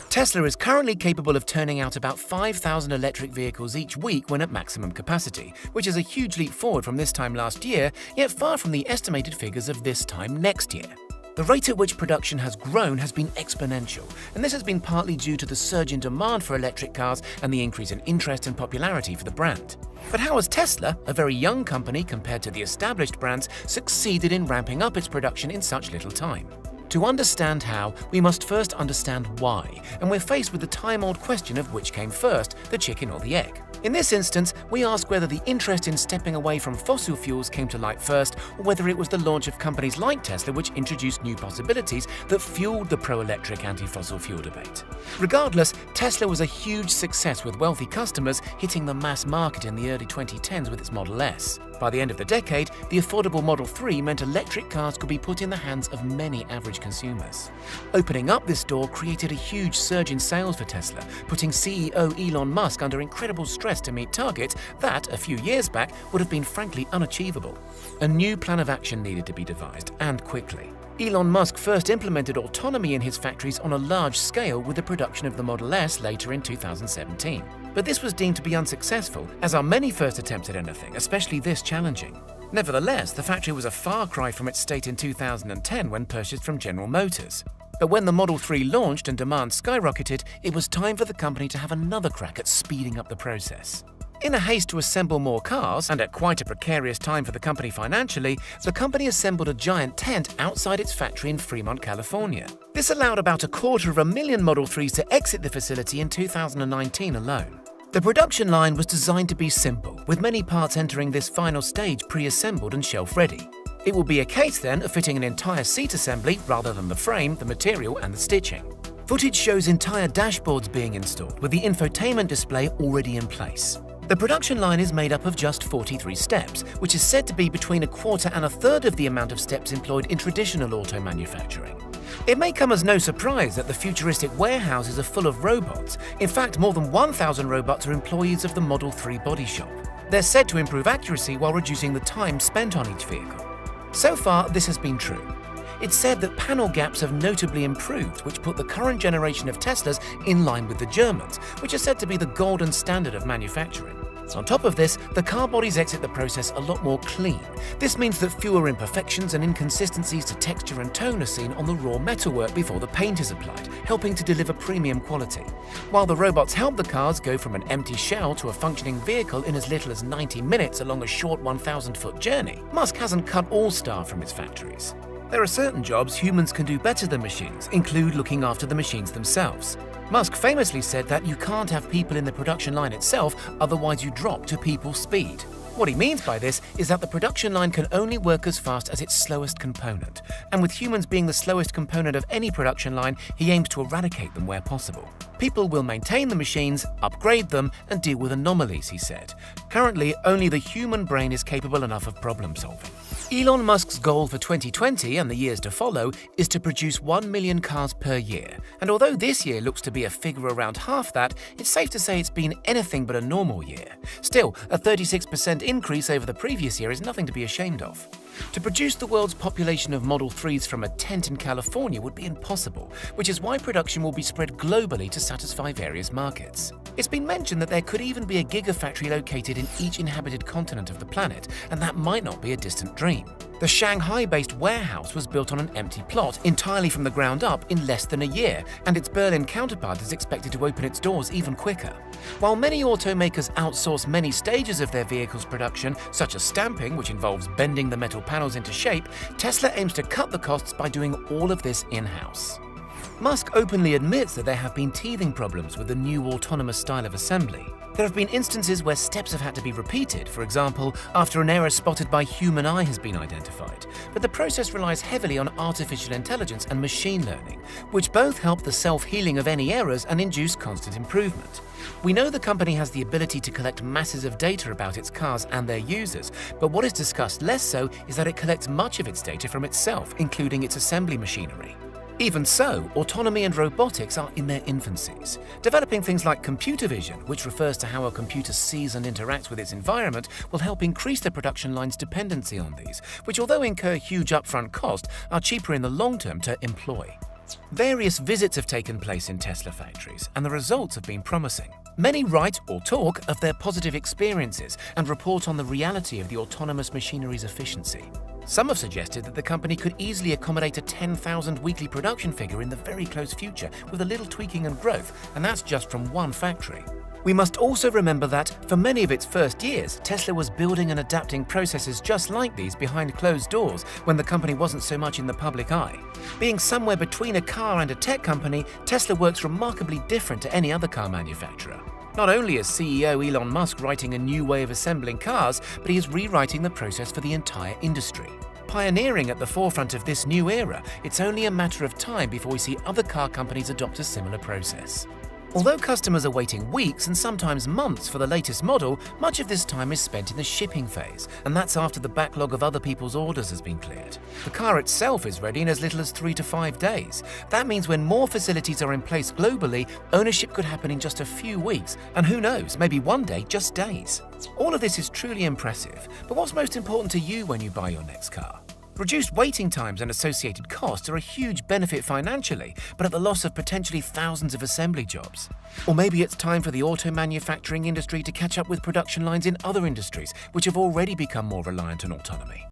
Tesla is currently capable of turning out about 5,000 electric vehicles each week when at maximum capacity, which is a huge leap forward from this time last year, yet far from the estimated figures of this time next year. The rate at which production has grown has been exponential, and this has been partly due to the surge in demand for electric cars and the increase in interest and popularity for the brand. But how has Tesla, a very young company compared to the established brands, succeeded in ramping up its production in such little time? To understand how, we must first understand why, and we're faced with the time-old question of which came first, the chicken or the egg. In this instance, we ask whether the interest in stepping away from fossil fuels came to light first, or whether it was the launch of companies like Tesla which introduced new possibilities that fueled the pro-electric anti-fossil fuel debate. Regardless, Tesla was a huge success with wealthy customers hitting the mass market in the early 2010s with its Model S. By the end of the decade, the affordable Model 3 meant electric cars could be put in the hands of many average consumers. Opening up this door created a huge surge in sales for Tesla, putting CEO Elon Musk under incredible stress to meet targets that, a few years back, would have been frankly unachievable. A new plan of action needed to be devised, and quickly. Elon Musk first implemented autonomy in his factories on a large scale with the production of the Model S later in 2017. But this was deemed to be unsuccessful, as are many first attempts at anything, especially this challenging. Nevertheless, the factory was a far cry from its state in 2010 when purchased from General Motors. But when the Model 3 launched and demand skyrocketed, it was time for the company to have another crack at speeding up the process. In a haste to assemble more cars, and at quite a precarious time for the company financially, the company assembled a giant tent outside its factory in Fremont, California. This allowed about 250,000 Model 3s to exit the facility in 2019 alone. The production line was designed to be simple, with many parts entering this final stage pre-assembled and shelf-ready. It will be a case then of fitting an entire seat assembly rather than the frame, the material, and the stitching. Footage shows entire dashboards being installed, with the infotainment display already in place. The production line is made up of just 43 steps, which is said to be between a quarter and a third of the amount of steps employed in traditional auto manufacturing. It may come as no surprise that the futuristic warehouses are full of robots. In fact, more than 1,000 robots are employees of the Model 3 body shop. They're said to improve accuracy while reducing the time spent on each vehicle. So far, this has been true. It's said that panel gaps have notably improved, which put the current generation of Teslas in line with the Germans, which are said to be the golden standard of manufacturing. On top of this, the car bodies exit the process a lot more clean. This means that fewer imperfections and inconsistencies to texture and tone are seen on the raw metalwork before the paint is applied, helping to deliver premium quality. While the robots help the cars go from an empty shell to a functioning vehicle in as little as 90 minutes along a short 1,000-foot journey, Musk hasn't cut all staff from its factories. There are certain jobs humans can do better than machines, include looking after the machines themselves. Musk famously said that you can't have people in the production line itself, otherwise you drop to people speed. What he means by this is that the production line can only work as fast as its slowest component, and with humans being the slowest component of any production line, he aims to eradicate them where possible. People will maintain the machines, upgrade them, and deal with anomalies, he said. Currently, only the human brain is capable enough of problem solving. Elon Musk's goal for 2020 and the years to follow is to produce 1 million cars per year, and although this year looks to be a figure around half that, it's safe to say it's been anything but a normal year. Still, a 36% increase over the previous year is nothing to be ashamed of. To produce the world's population of Model 3s from a tent in California would be impossible, which is why production will be spread globally to satisfy various markets. It's been mentioned that there could even be a gigafactory located in each inhabited continent of the planet, and that might not be a distant dream. The Shanghai-based warehouse was built on an empty plot entirely from the ground up in less than a year, and its Berlin counterpart is expected to open its doors even quicker. While many automakers outsource many stages of their vehicles' production, such as stamping, which involves bending the metal panels into shape, Tesla aims to cut the costs by doing all of this in-house. Musk openly admits that there have been teething problems with the new autonomous style of assembly. There have been instances where steps have had to be repeated, for example, after an error spotted by human eye has been identified. But the process relies heavily on artificial intelligence and machine learning, which both help the self-healing of any errors and induce constant improvement. We know the company has the ability to collect masses of data about its cars and their users, but what is discussed less so is that it collects much of its data from itself, including its assembly machinery. Even so, autonomy and robotics are in their infancies. Developing things like computer vision, which refers to how a computer sees and interacts with its environment, will help increase the production line's dependency on these, which although incur huge upfront cost, are cheaper in the long term to employ. Various visits have taken place in Tesla factories, and the results have been promising. Many write or talk of their positive experiences and report on the reality of the autonomous machinery's efficiency. Some have suggested that the company could easily accommodate a 10,000 weekly production figure in the very close future with a little tweaking and growth, and that's just from one factory. We must also remember that, for many of its first years, Tesla was building and adapting processes just like these behind closed doors when the company wasn't so much in the public eye. Being somewhere between a car and a tech company, Tesla works remarkably different to any other car manufacturer. Not only is CEO Elon Musk writing a new way of assembling cars, but he is rewriting the process for the entire industry. Pioneering at the forefront of this new era, it's only a matter of time before we see other car companies adopt a similar process. Although customers are waiting weeks and sometimes months for the latest model, much of this time is spent in the shipping phase, and that's after the backlog of other people's orders has been cleared. The car itself is ready in as little as 3 to 5 days. That means when more facilities are in place globally, ownership could happen in just a few weeks, and who knows, maybe one day, just days. All of this is truly impressive, but what's most important to you when you buy your next car? Reduced waiting times and associated costs are a huge benefit financially, but at the loss of potentially thousands of assembly jobs. Or maybe it's time for the auto manufacturing industry to catch up with production lines in other industries, which have already become more reliant on autonomy.